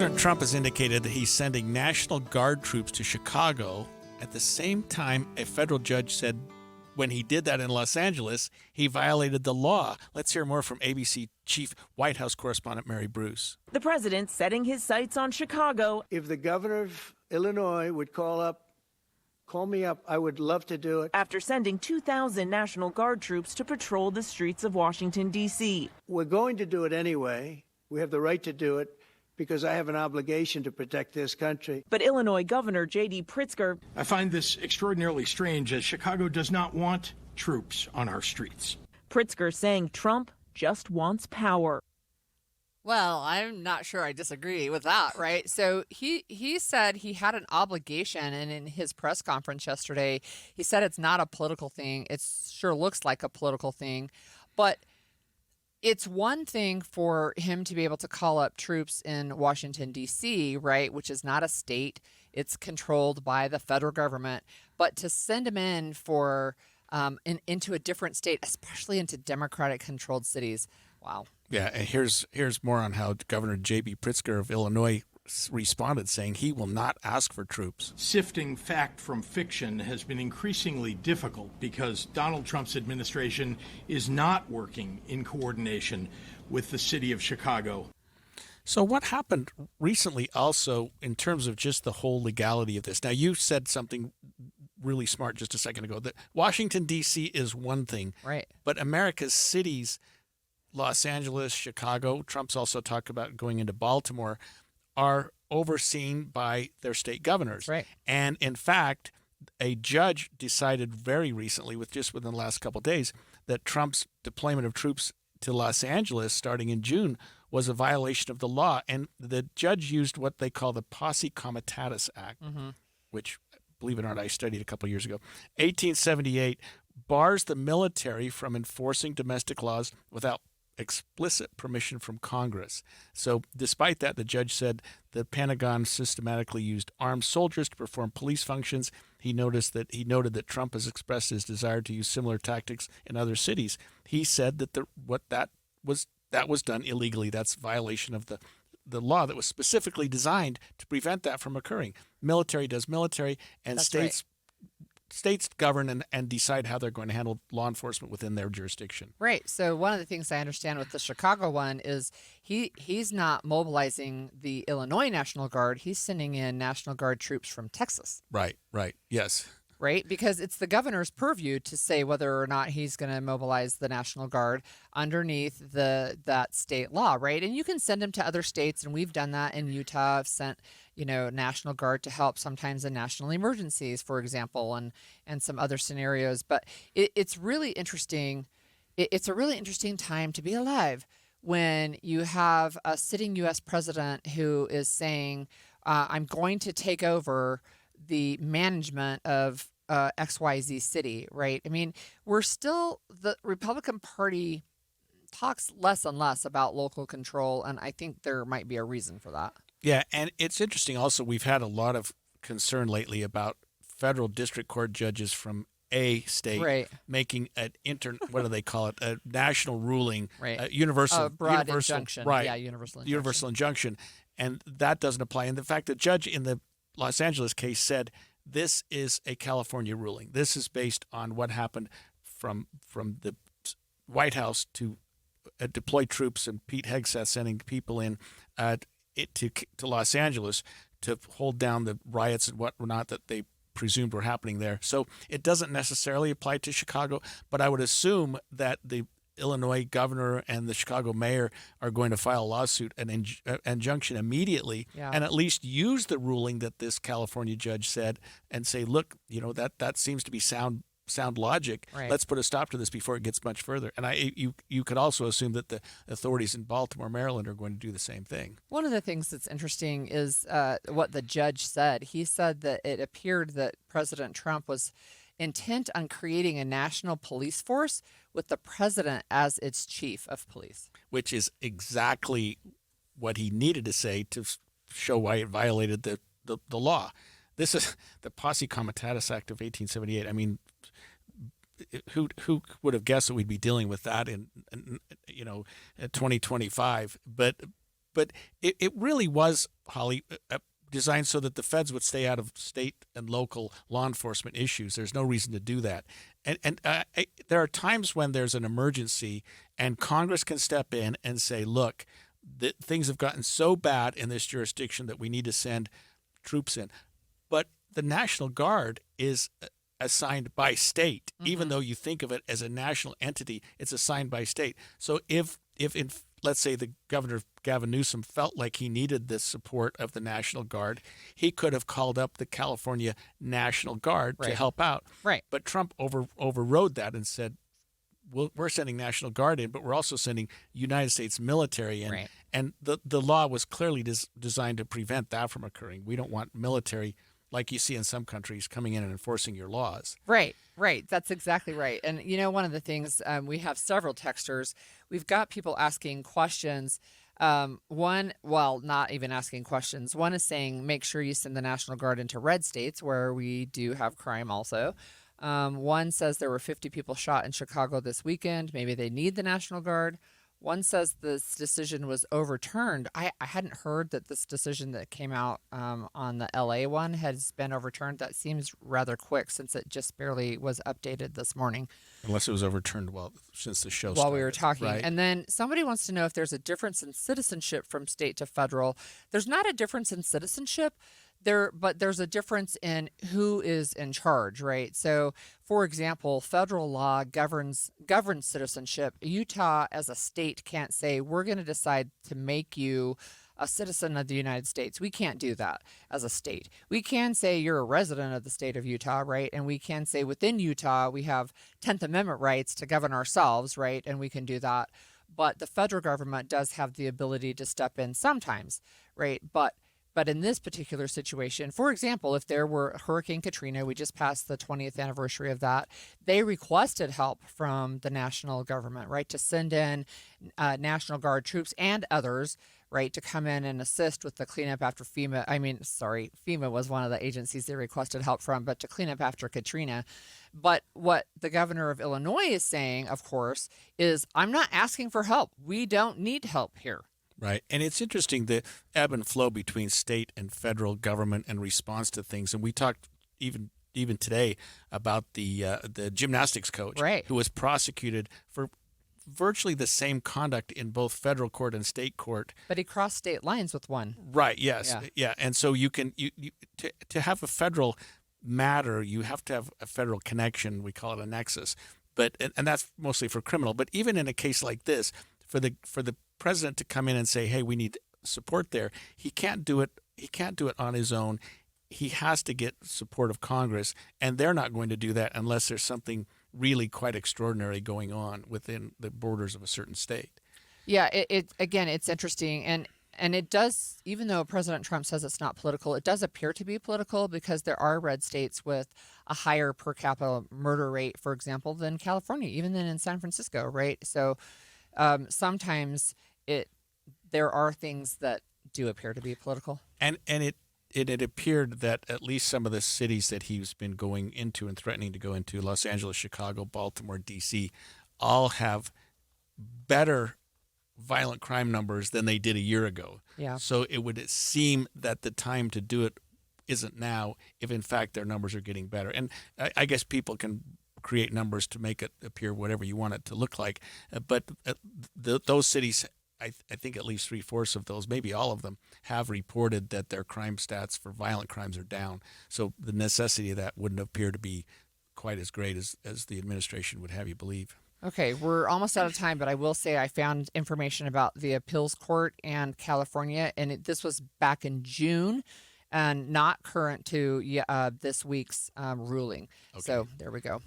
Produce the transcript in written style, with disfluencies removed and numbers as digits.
President Trump has indicated that he's sending National Guard troops to Chicago. At the same time, a federal judge said when he did that in Los Angeles, he violated the law. Let's hear more from ABC Chief White House Correspondent Mary Bruce. The president setting his sights on Chicago. If the governor of Illinois would call me up, I would love to do it. After sending 2,000 National Guard troops to patrol the streets of Washington, D.C. We're going to do it anyway. We have the right to do it because I have an obligation to protect this country. But Illinois Governor J.D. Pritzker. I find this extraordinarily strange, as Chicago does not want troops on our streets. Pritzker saying Trump just wants power. Well, I'm not sure I disagree with that, right? So he said he had an obligation, and in his press conference yesterday, he said it's not a political thing. It sure looks like a political thing, but it's one thing for him to be able to call up troops in Washington, D.C., right, which is not a state. It's controlled by the federal government. But to send him in for into a different state, especially into Democratic-controlled cities, wow. Yeah, and here's more on how Governor J.B. Pritzker of Illinois responded, saying he will not ask for troops. Sifting fact from fiction has been increasingly difficult because Donald Trump's administration is not working in coordination with the city of Chicago. So what happened recently also in terms of just the whole legality of this? Now, you said something really smart just a second ago, that Washington, D.C. is one thing, right? But America's cities, Los Angeles, Chicago, Trump's also talked about going into Baltimore, are overseen by their state governors. Right. And in fact, a judge decided very recently, within the last couple of days, that Trump's deployment of troops to Los Angeles starting in June was a violation of the law. And the judge used what they call the Posse Comitatus Act, which, believe it or not, I studied a couple of years ago. 1878 bars the military from enforcing domestic laws without explicit permission from Congress. So despite that, the judge said the Pentagon systematically used armed soldiers to perform police functions. He noted that Trump has expressed his desire to use similar tactics in other cities. He said that that was done illegally. That's violation of the law that was specifically designed to prevent that from occurring. Military does military, and states govern and decide how they're going to handle law enforcement within their jurisdiction. Right. So one of the things I understand with the Chicago one is he's not mobilizing the Illinois National Guard. He's sending in National Guard troops from Texas. Right. Yes. Right? Because it's the governor's purview to say whether or not he's going to mobilize the National Guard underneath that state law, right? And you can send them to other states, and we've done that in Utah. I've sent, National Guard to help sometimes in national emergencies, for example, and some other scenarios. But it's really interesting. It's a really interesting time to be alive when you have a sitting U.S. president who is saying, I'm going to take over the management of XYZ city, right? I mean, the Republican Party talks less and less about local control, and I think there might be a reason for that. Yeah, and it's interesting also, we've had a lot of concern lately about federal district court judges from a state making an what do they call it? A national ruling, universal injunction. Right. Yeah, universal injunction. Universal injunction. And that doesn't apply. And the fact the judge in the Los Angeles case said this is a California ruling. This is based on what happened from the White House to deploy troops, and Pete Hegseth sending people in to Los Angeles to hold down the riots and whatnot that they presumed were happening there. So it doesn't necessarily apply to Chicago, but I would assume that the Illinois governor and the Chicago mayor are going to file a lawsuit, an injunction immediately, and at least use the ruling that this California judge said and say, look, that seems to be sound logic. Right. Let's put a stop to this before it gets much further. And you could also assume that the authorities in Baltimore, Maryland are going to do the same thing. One of the things that's interesting is what the judge said. He said that it appeared that President Trump was intent on creating a national police force with the president as its chief of police. Which is exactly what he needed to say to show why it violated the law. This is the Posse Comitatus Act of 1878. I mean, who would have guessed that we'd be dealing with that in 2025? But But it really was, Holly, designed so that the feds would stay out of state and local law enforcement issues. There's no reason to do that. And there are times when there's an emergency and Congress can step in and say, look, things have gotten so bad in this jurisdiction that we need to send troops in. But the National Guard is assigned by state. Even though you think of it as a national entity, it's assigned by state. So if let's say the governor, Gavin Newsom, felt like he needed the support of the National Guard, he could have called up the California National Guard to help out. Right. But Trump overrode that and said, we're sending National Guard in, but we're also sending United States military in. Right. And the law was clearly designed to prevent that from occurring. We don't want military, like you see in some countries, coming in and enforcing your laws. Right. That's exactly right. And, one of the things, we have several texters. We've got people asking questions. Not even asking questions. One is saying, make sure you send the National Guard into red states where we do have crime also. One says there were 50 people shot in Chicago this weekend. Maybe they need the National Guard. One says this decision was overturned. I hadn't heard that this decision that came out on the LA one has been overturned. That seems rather quick since it just barely was updated this morning. Unless it was overturned since the show started. While we were talking. Right. And then somebody wants to know if there's a difference in citizenship from state to federal. There's not a difference in citizenship. But there's a difference in who is in charge, right? So, for example, federal law governs citizenship. Utah, as a state, can't say we're going to decide to make you a citizen of the United States. We can't do that as a state. We can say you're a resident of the state of Utah, right? And we can say within Utah we have 10th Amendment rights to govern ourselves, right? And we can do that. But the federal government does have the ability to step in sometimes, right? But in this particular situation, for example, if there were Hurricane Katrina, we just passed the 20th anniversary of that, they requested help from the national government, right, to send in National Guard troops and others, right, to come in and assist with the cleanup after FEMA. FEMA was one of the agencies they requested help from, but to clean up after Katrina. But what the governor of Illinois is saying, of course, is I'm not asking for help. We don't need help here. Right. And it's interesting, the ebb and flow between state and federal government and response to things. And we talked even today about the gymnastics coach who was prosecuted for virtually the same conduct in both federal court and state court. But he crossed state lines with one. Right. Yes. Yeah. And so you can to have a federal matter, you have to have a federal connection. We call it a nexus. But and that's mostly for criminal. But even in a case like this, for the president to come in and say, hey, we need support there, he can't do it on his own. He has to get support of Congress, and they're not going to do that unless there's something really quite extraordinary going on within the borders of a certain state. Yeah, it's interesting, and it does, even though President Trump says it's not political, it does appear to be political because there are red states with a higher per capita murder rate, for example, than California, even than in San Francisco, right? So sometimes there are things that do appear to be political. And it appeared that at least some of the cities that he's been going into and threatening to go into, Los Angeles, Chicago, Baltimore, D.C., all have better violent crime numbers than they did a year ago. Yeah. So it would seem that the time to do it isn't now if, in fact, their numbers are getting better. And I guess people can create numbers to make it appear whatever you want it to look like. But those cities, I think at least 3/4 of those, maybe all of them, have reported that their crime stats for violent crimes are down. So the necessity of that wouldn't appear to be quite as great as the administration would have you believe. Okay, we're almost out of time, but I will say I found information about the appeals court and California, and this was back in June and not current to this week's ruling. Okay. So there we go.